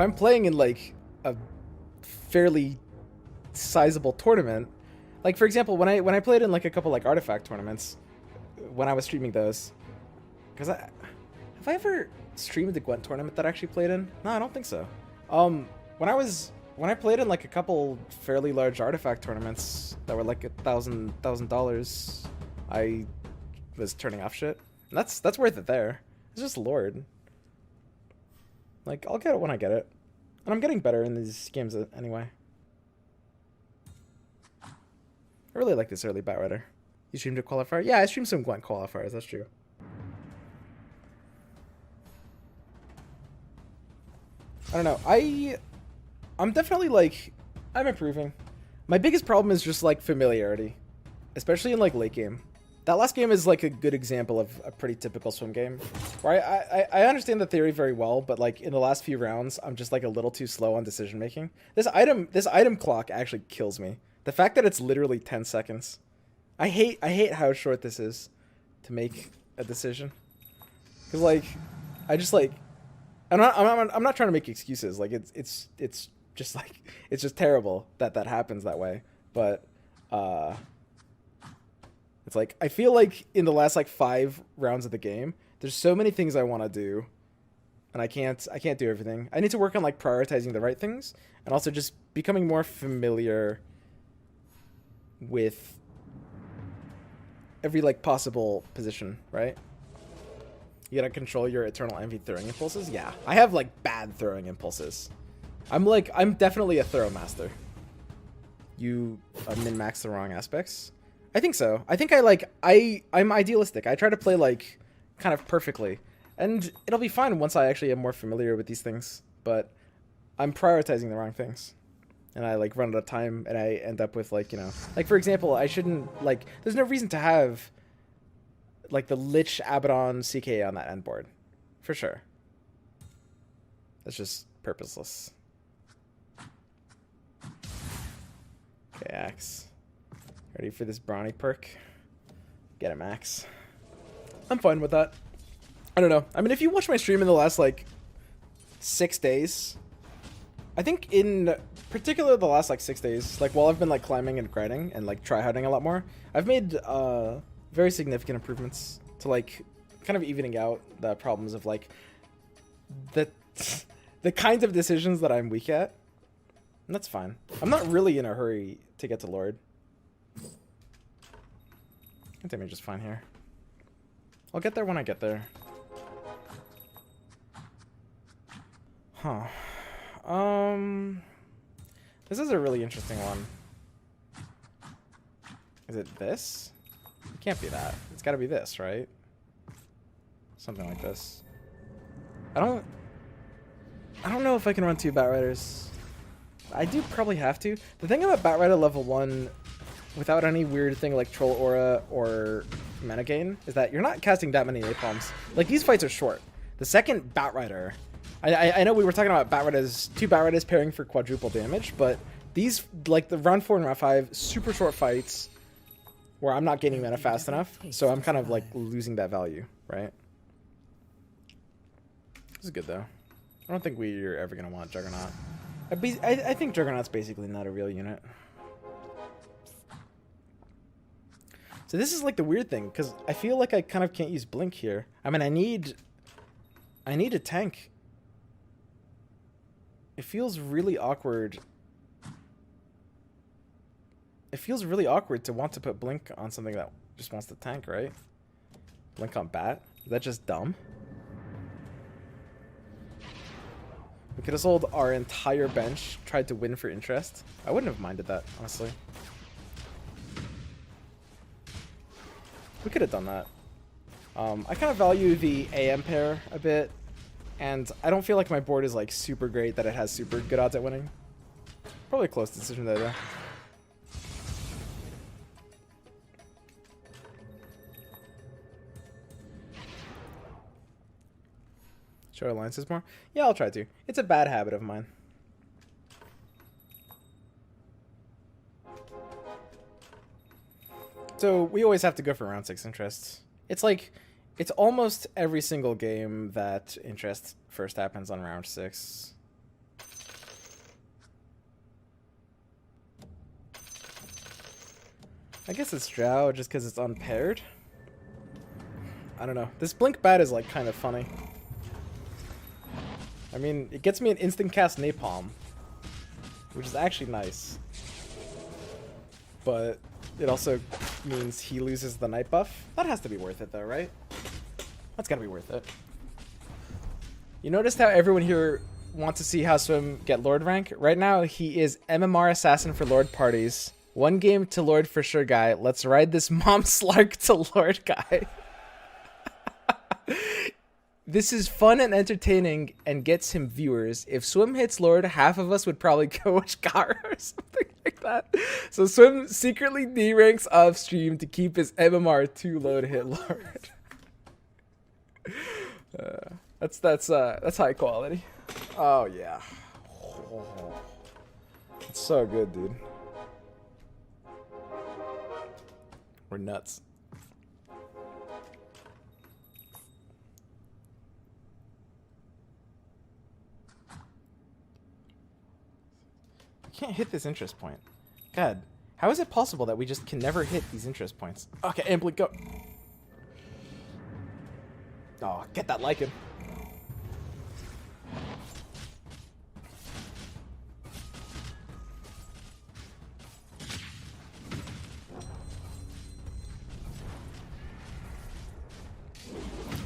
I'm playing in like a fairly sizable tournament, like for example, when I played in like a couple like artifact tournaments, when I was streaming those, because have I ever streamed the Gwent tournament that I actually played in? No, I don't think so. Um, when I played in like a couple fairly large artifact tournaments that were like $1,000, I was turning off shit. And that's worth it there. It's just Lord. Like, I'll get it when I get it. And I'm getting better in these games anyway. I really like this early Batrider. You streamed a qualifier? Yeah, I streamed some Gwent qualifiers, that's true. I don't know. I'm definitely like, I'm improving. My biggest problem is just like familiarity, especially in like late game. That last game is like a good example of a pretty typical swim game, where I understand the theory very well, but like in the last few rounds, I'm just like a little too slow on decision making. This item clock actually kills me. The fact that it's literally 10 seconds. I hate how short this is to make a decision. Cause like, I just like, I'm not trying to make excuses. Like it's just like, it's just terrible that that happens that way. But, it's like, I feel like in the last like 5 rounds of the game, there's so many things I want to do, and I can't do everything. I need to work on like prioritizing the right things, and also just becoming more familiar with every like possible position, right? You gotta control your eternal envy throwing impulses. Yeah, I have like bad throwing impulses. I'm definitely a throw master. You min-max the wrong aspects. I think so. I think I'm idealistic. I try to play like kind of perfectly, and it'll be fine once I actually am more familiar with these things. But I'm prioritizing the wrong things, and I like run out of time, and I end up with like, you know, like for example, I shouldn't like. There's no reason to have like the Lich Abaddon CK on that end board, for sure. That's just purposeless. Okay, Axe. Ready for this Brawny perk? Get it, Max. I'm fine with that. I don't know. I mean, if you watch my stream in the last, like, 6 days, I think in particular the last, like, 6 days, like, while I've been, like, climbing and grinding and, like, tryharding a lot more, I've made very significant improvements to, like, kind of evening out the problems of, like, the kinds of decisions that I'm weak at. And that's fine. I'm not really in a hurry to get to Lord. I think I'm just fine here. I'll get there when I get there. Huh. This is a really interesting one. Is it this? It can't be that. It's gotta be this, right? Something like this. I don't know if I can run 2 Batriders. I do probably have to. The thing about Batrider level 1 without any weird thing like Troll Aura or Mana Gain is that you're not casting that many napalms. Like, these fights are short. The second Batrider, I know we were talking about Batriders, 2 Batriders pairing for quadruple damage, but these, like the round 4 and round 5, super short fights where I'm not gaining mana fast enough, so I'm kind of like losing that value, right? This is good though. I don't think we're ever gonna want Juggernaut. I think Juggernaut's basically not a real unit. So this is like the weird thing, because I feel like I kind of can't use Blink here. I mean, I need a tank. It feels really awkward. It feels really awkward to want to put Blink on something that just wants to tank, right? Blink on Bat? Is that just dumb? We could have sold our entire bench, tried to win for interest. I wouldn't have minded that, honestly. We could have done that. I kind of value the AM pair a bit, and I don't feel like my board is like super great that it has super good odds at winning. Probably a close decision there, though. Show alliances more? Yeah, I'll try to. It's a bad habit of mine. So we always have to go for round 6 interests. It's like, it's almost every single game that interest first happens on round 6. I guess it's Drow just because it's unpaired. I don't know. This Blink Bat is like kind of funny. I mean, it gets me an instant cast Napalm, which is actually nice. But it also means he loses the night buff. That has to be worth it though, right? That's gotta be worth it. You noticed how everyone here wants to see how Swim get Lord rank? Right now, he is MMR Assassin for Lord parties. 1 game to Lord for sure guy. Let's ride this Mom Slark to Lord guy. This is fun and entertaining and gets him viewers. If Swim hits Lord, half of us would probably go with Gara or something like that. So Swim secretly D-ranks off stream to keep his MMR too low to hit Lord. That's high quality. Oh yeah. Oh, it's so good, dude. We're nuts. Can't hit this interest point. God, how is it possible that we just can never hit these interest points? Okay, Amply, go. Oh, get that Lycan.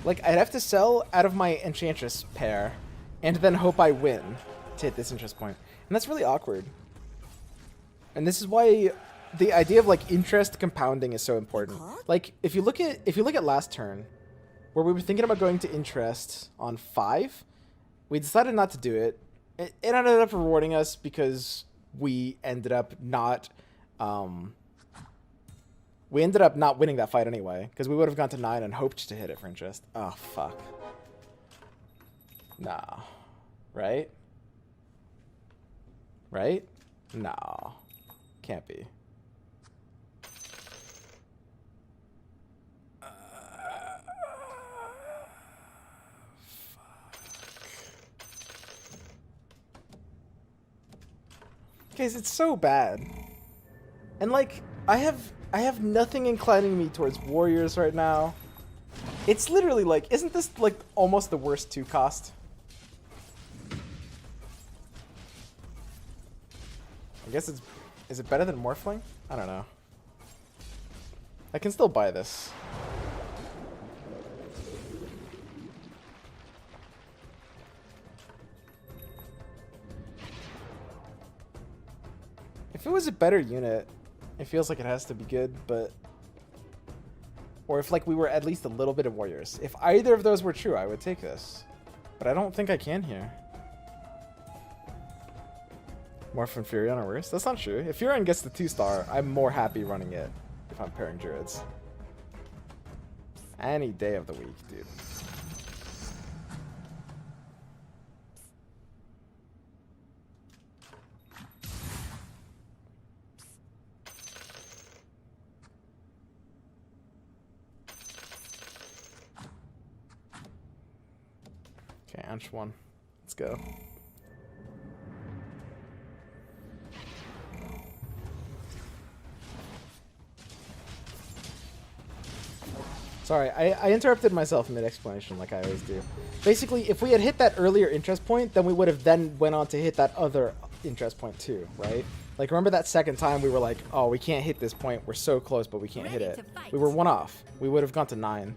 Like, I'd have to sell out of my Enchantress pair and then hope I win to hit this interest point. And that's really awkward. And this is why the idea of like interest compounding is so important. Like if you look at last turn, where we were thinking about going to interest on 5, we decided not to do it. It ended up rewarding us because we ended up not winning that fight anyway, because we would have gone to 9 and hoped to hit it for interest. Oh fuck. Nah. Right? Right? No. Can't be. Guys, it's so bad. And like, I have nothing inclining me towards warriors right now. It's literally like, isn't this like almost the worst 2 cost? I guess is it better than Morphling? I don't know. I can still buy this. If it was a better unit, it feels like it has to be good, but... Or if like we were at least a little bit of warriors. If either of those were true, I would take this. But I don't think I can here. Morphin Furion or worse? That's not true. If Furion gets the 2-star, I'm more happy running it if I'm pairing Druids. Any day of the week, dude. Okay, Anch 1. Let's go. Sorry, I interrupted myself mid-explanation like I always do. Basically, if we had hit that earlier interest point, then we would have then went on to hit that other interest point too, right? Like, remember that second time we were like, oh, we can't hit this point. We're so close, but we can't hit it. We were 1 off. We would have gone to 9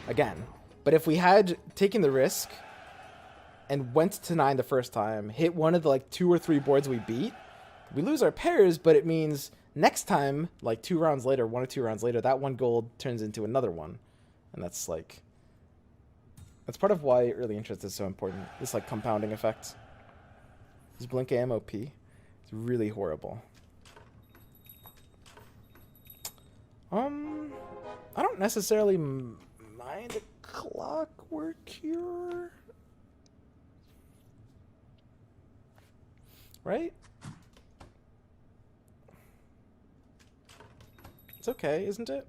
again. But if we had taken the risk and went to 9 the first time, hit one of the like 2 or 3 boards we beat, we lose our pairs, but it means next time, like 2 rounds later, 1 or 2 rounds later, that 1 gold turns into another one. And that's like, that's part of why early interest is so important. This like compounding effect. This Blink AM OP. It's really horrible. I don't necessarily mind a Clockwork Cure. Right? It's okay, isn't it?